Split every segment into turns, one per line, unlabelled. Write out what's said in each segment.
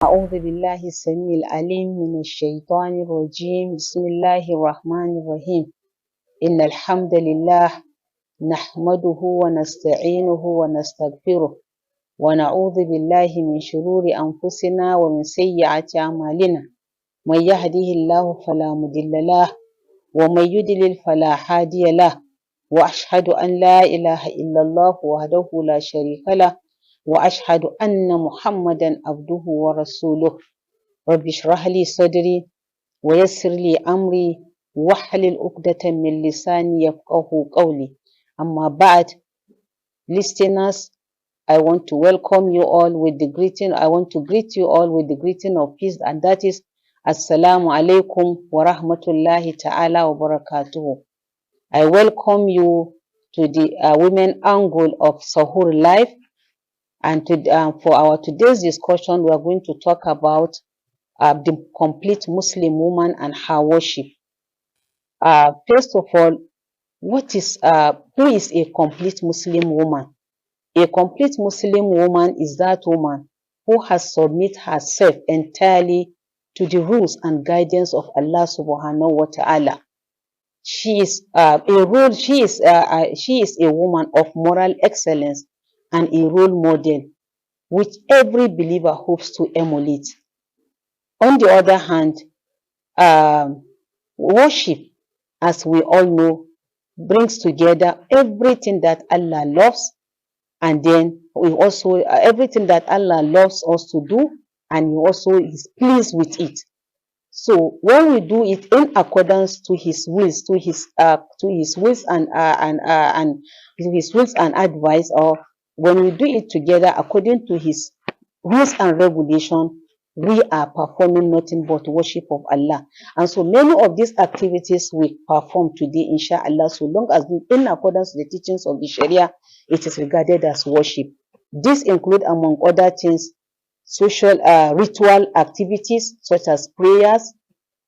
أعوذ بالله السميع العليم من الشيطان الرجيم بسم الله الرحمن الرحيم إن الحمد لله نحمده ونستعينه ونستغفره ونعوذ بالله من شرور أنفسنا ومن سيئات أعمالنا من يهده الله فلا مضل له ومن يضلل فلا هادي له وأشهد أن لا إله إلا الله وحده لا شريك له وأشهد أن محمدا عبده ورسوله رب اشرح لي صدري ويسر لي أمري واحلل عقدة من لساني يفقه قولي أما بعد listeners, I want to welcome you all with the greeting. I want to greet you all with the greeting of peace, and that is Assalamu alaikum wa rahmatullahi ta'ala wa barakatuhu. I welcome you to the women angle of Sahur Life, and for our today's discussion, we are going to talk about the complete Muslim woman and her worship. First of all, who is a complete Muslim woman? A complete Muslim woman is that woman who has submitted herself entirely to the rules and guidance of Allah subhanahu wa ta'ala. She is a woman of moral excellence and a role model which every believer hopes to emulate. On the other hand, worship, as we all know, brings together everything that Allah loves, and then we also everything that Allah loves us to do, and He also is pleased with it. So when we do it in accordance to His wills, to His wills and His wills and advice, or when we do it together according to His rules and regulation, we are performing nothing but worship of Allah. And so many of these activities we perform today, inshallah, so long as we in accordance with the teachings of the Sharia, it is regarded as worship. This include, among other things, social ritual activities such as prayers,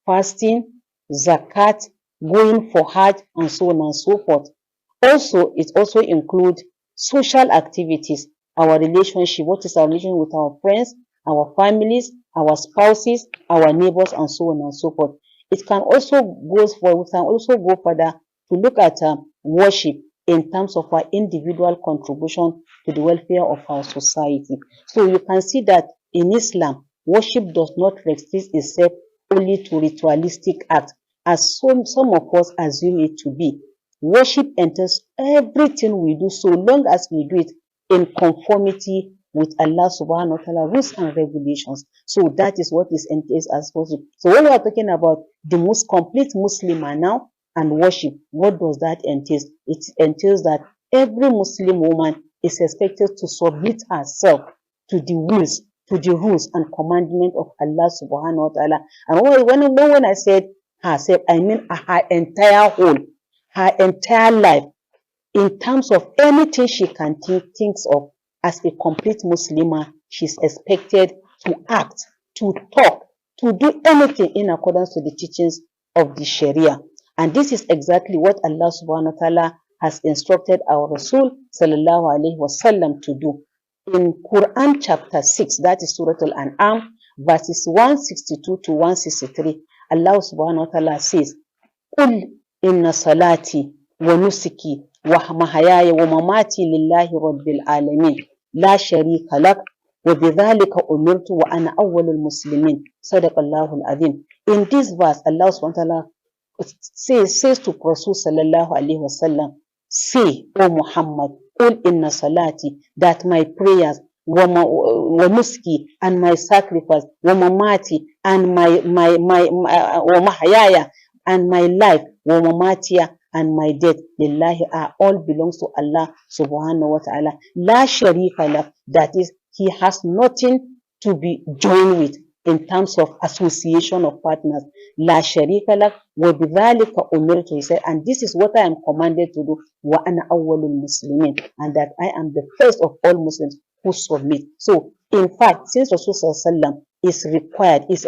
fasting, zakat, going for hajj, and so on and so forth. Also, it also includes social activities, our relationship, what is our relation with our friends, our families, our spouses, our neighbors, and so on and so forth. It can also go further to look at worship in terms of our individual contribution to the welfare of our society. So you can see that in Islam, worship does not restrict itself only to ritualistic acts, as some of us assume it to be. Worship enters everything we do, so long as we do it in conformity with Allah subhanahu wa ta'ala rules and regulations. So that is what is entails as worship. So when we are talking about the most complete Muslim now and worship, what does that entail? It entails that every Muslim woman is expected to submit herself to the wills, to the rules and commandment of Allah subhanahu wa ta'ala. And when I said herself, I mean her entire whole, her entire life, in terms of anything she can think of. As a complete Muslimah, she's expected to act, to talk, to do anything in accordance with the teachings of the Sharia. And this is exactly what Allah subhanahu wa ta'ala has instructed our Rasul sallallahu alayhi wasallam to do. In Quran chapter 6, that is Surah Al-An'am, verses 162 to 163, Allah subhanahu wa ta'ala says, قُلْ إِنَّ صَلَاتِي وَنُسُكِي وَمَحْيَايَ وَمَمَاتِي لِلَّهِ رَبِّ الْعَالَمِينَ لا شريك لك وبذلك أمرت وأنا أول المسلمين صدق الله العظيم. In this verse, Allah subhanahu wa ta'ala says to Rasul sallallahu alayhi wa sallam, say, O Muhammad, قُلْ إِنَّ صَلَاتِي, that my prayers, وَنُسْكِي, and my sacrifice, وَمَمَاتِي, and my وَمَحْيَايَ, and my life, وَمَمَاتِيَ, and my death, lillahi, all belongs to Allah subhanahu wa ta'ala. La sharika lah, that is, He has nothing to be joined with in terms of association of partners. La sharika lah, wa bidhalika umirtu, He said, and this is what I am commanded to do, wa ana awwalul muslimin, and that I am the first of all Muslims who submit. So, in fact, since Rasulullah sallallahu is required, is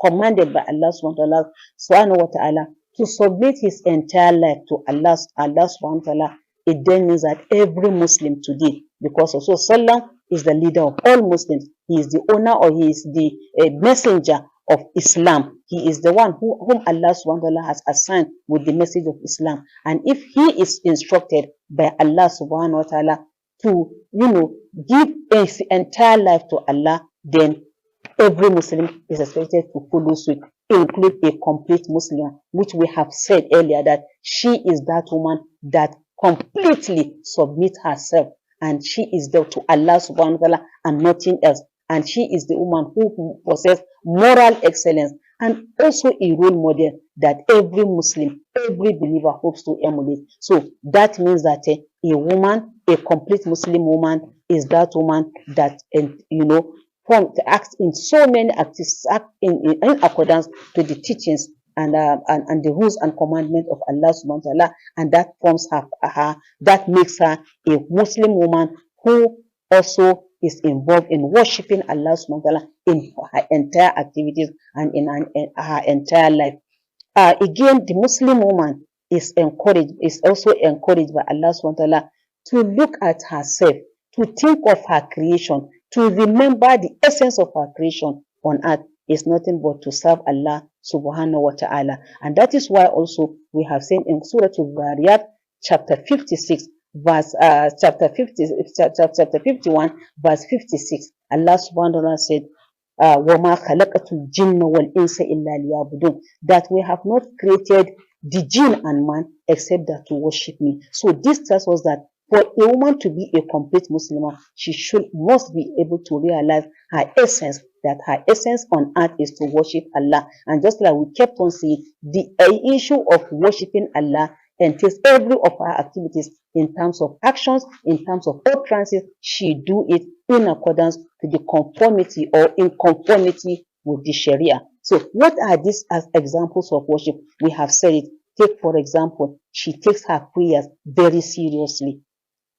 commanded by Allah subhanahu wa ta'ala to submit his entire life to Allah subhanahu wa ta'ala, it then means that every Muslim today, because Rasulullah is the leader of all Muslims, He is the owner, or he is the messenger of Islam. He is the one whom Allah subhanahu wa ta'ala has assigned with the message of Islam. And if he is instructed by Allah subhanahu wa ta'ala to, give his entire life to Allah, then every Muslim is expected to follow suit, include a complete Muslim, which we have said earlier that she is that woman that completely submits herself, and she is there to Allah subhanahu wa ta'ala and nothing else. And she is the woman who possesses moral excellence and also a role model that every Muslim, every believer hopes to emulate. So that means that a woman, a complete Muslim woman, is that woman that, acts in so many activities, in accordance to the teachings and the rules and commandments of Allah subhanahu wa ta'ala, and that forms her, that makes her a Muslim woman who also is involved in worshiping Allah subhanahu wa ta'ala in her entire activities and in her entire life. Again, the Muslim woman is also encouraged by Allah subhanahu wa ta'ala to look at herself, to think of her creation, to remember the essence of her creation on earth is nothing but to serve Allah subhanahu wa ta'ala. And that is why also we have seen in Surah Al-Zariyat, chapter 56, chapter 51, verse 56, Allah subhanahu wa ta'ala said, وَمَا خَلَقَتُ الْجِنَّ وَالْإِنسَ إِلَّا لِيَعْبُدُونَ, that we have not created the jinn and man except that to worship me. So this tells us that for a woman to be a complete Muslim, she must be able to realize her essence, that her essence on earth is to worship Allah. And just like we kept on saying, the issue of worshiping Allah entails every of her activities in terms of actions, in terms of utterances. She do it in accordance to the conformity or in conformity with the Sharia. So what are these as examples of worship? We have said it. Take, for example, she takes her prayers very seriously.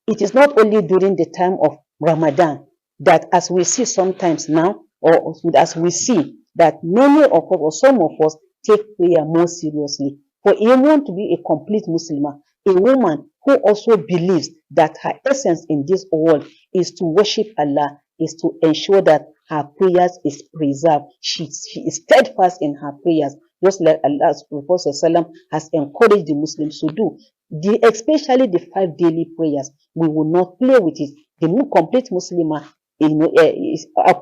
It is not only during the time of Ramadan that, as we see sometimes now, or as we see that many of us or some of us take prayer more seriously. For a woman to be a complete Muslim, a woman who also believes that her essence in this world is to worship Allah, is to ensure that her prayers is preserved. She is steadfast in her prayers, just like Allah's Prophet ﷺ has encouraged the Muslims to do. Especially the 5 daily prayers, we will not play with it. The complete Muslimah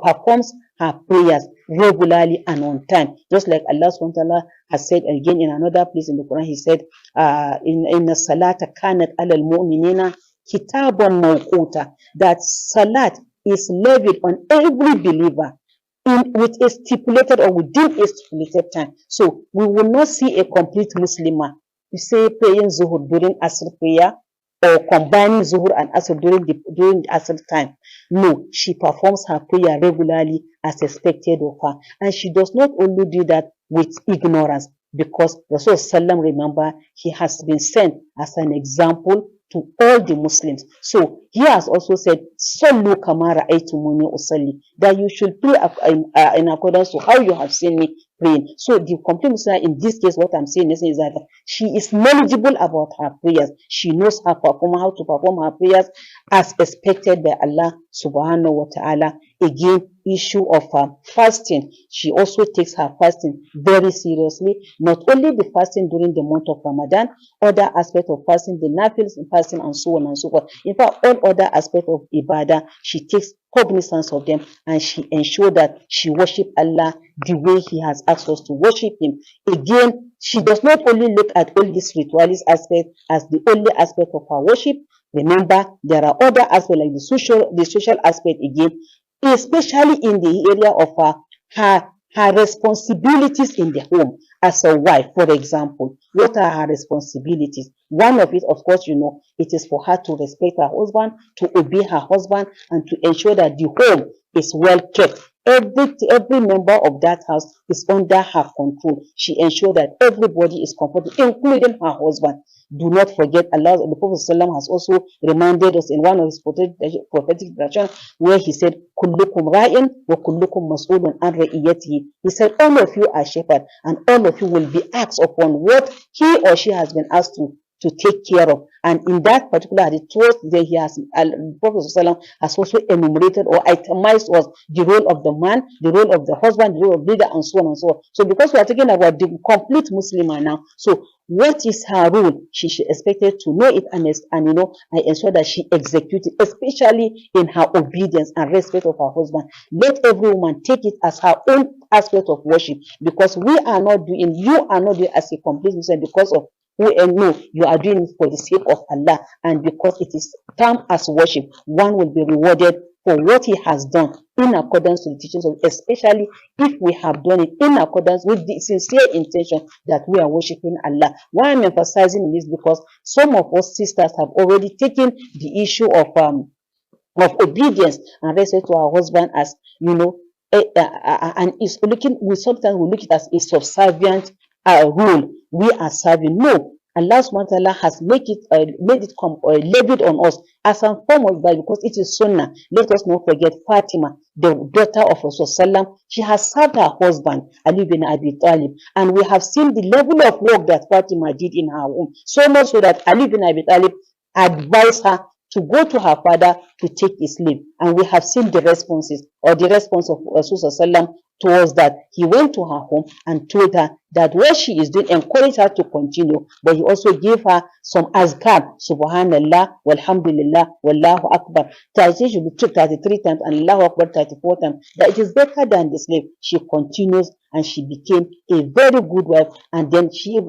performs her prayers regularly and on time, just like Allah subhanahu wa ta'ala has said again in another place in the Quran. He said, "Inna salata kanat alal mu'minina kitaban mawquta," that salat is levied on every believer with a stipulated or within a stipulated time. So we will not see a complete Muslimah, we say, praying Zuhur during Asr prayer, or combining Zuhur and Asr during the Asr time. No, she performs her prayer regularly as expected of her. And she does not only do that with ignorance, because Rasulullah, remember, he has been sent as an example to all the Muslims. So he has also said, Sallu kama ra'aytumuni usalli, that you should pray in accordance to how you have seen me praying. So the complete Muslim in this case, what I'm saying is that she is knowledgeable about her prayers. She knows how to perform her prayers as expected by Allah subhanahu wa ta'ala. Again, issue of fasting. She also takes her fasting very seriously. Not only the fasting during the month of Ramadan, other aspects of fasting, the nafils and fasting, and so on and so forth. In fact, all other aspects of ibadah, she takes cognizance of them, and she ensures that she worships Allah the way He has asked us to worship Him. Again, she does not only look at all these ritualist aspects as the only aspect of her worship. Remember, there are other aspects like the social aspect again, especially in the area of her responsibilities in the home as a wife. For example, what are her responsibilities? One of it, of course, it is for her to respect her husband, to obey her husband, and to ensure that the home is well kept. Every member of that house is under her control. She ensures that everybody is comfortable, including her husband. Do not forget, Allah, the Prophet ﷺ has also reminded us in one of his prophetic directions, where he said, "Kullukum ra'in wa kullukum mas'ulun an ra'iyatihi." He said, all of you are shepherds, and all of you will be asked upon what he or she has been asked to to take care of. And in that particular hadith, towards the he has Prophet ﷺ has also enumerated or itemized us the role of the man, the role of the husband, the role of leader, and so on and so on. So because we are talking about the complete Muslim now, so what is her role? She should expected to know it and I ensure that she executes it, especially in her obedience and respect of her husband. Let every woman take it as her own aspect of worship, because you are not doing as a complete Muslim because of who and no, you are doing it for the sake of Allah, and because it is termed as worship. One will be rewarded for what he has done in accordance to the teachings of, especially if we have done it in accordance with the sincere intention that we are worshiping Allah. Why I'm emphasizing this, because some of us sisters have already taken the issue of obedience and respect to our husband as and is looking. Sometimes we look at it as a subservient rule. We are serving. No, Allah subhanahu wa ta'ala has made it levied on us as a form of God, because it is sunnah. Let us not forget Fatima, the daughter of Rasulullah. She has served her husband Ali bin Abi Talib, and we have seen the level of work that Fatima did in her home, so much so that Ali bin Abi Talib advised her to go to her father to take his leave. And we have seen the response of Rasulullah towards that. He went to her home and told her that what she is doing, encouraged her to continue, but he also gave her some azkar, subhanallah, walhamdulillah, wallahu akbar. She should be 33 times and Allahu akbar 34 times. That it is better than the slave. She continues, and she became a very good wife. And then she's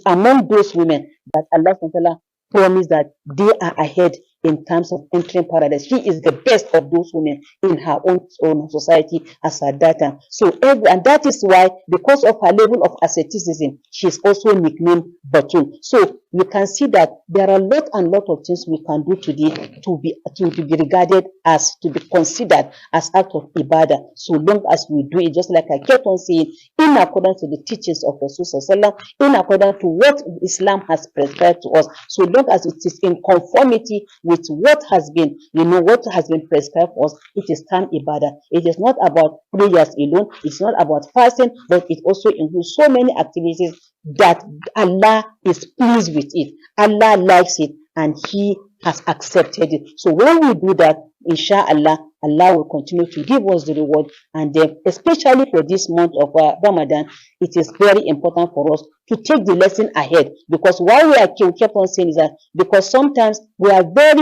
among those women that Allah subhanahu wa ta'ala promise that they are ahead in terms of entering paradise. She is the best of those women in her own society as at that time. So, and that is why, because of her level of asceticism, she is also nicknamed Batul. So you can see that there are a lot of things we can do today to be regarded as, to be considered as act of ibadah, so long as we do it, just like I kept on saying, in accordance to the teachings of Rasulullah, in accordance to what Islam has prescribed to us, so long as it is in conformity with what has been prescribed for us, it is termed ibadah. It is not about prayers alone, it's not about fasting, but it also includes so many activities that Allah is pleased with it. Allah likes it, and He has accepted it. So when we do that, inshallah, Allah will continue to give us the reward. And then, especially for this month of Ramadan, it is very important for us to take the lesson ahead. Because why we kept on saying is that, because sometimes we indulge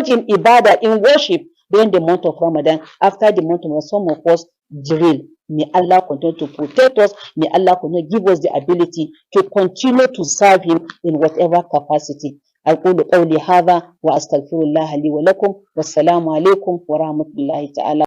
in ibadah, in worship during the month of Ramadan. After the month of Ramadan, some of us drill. May Allah continue to protect us. May Allah continue to give us the ability to continue to serve Him in whatever capacity. أقول قولي هذا وأستغفر الله لي ولكم والسلام عليكم ورحمة الله تعالى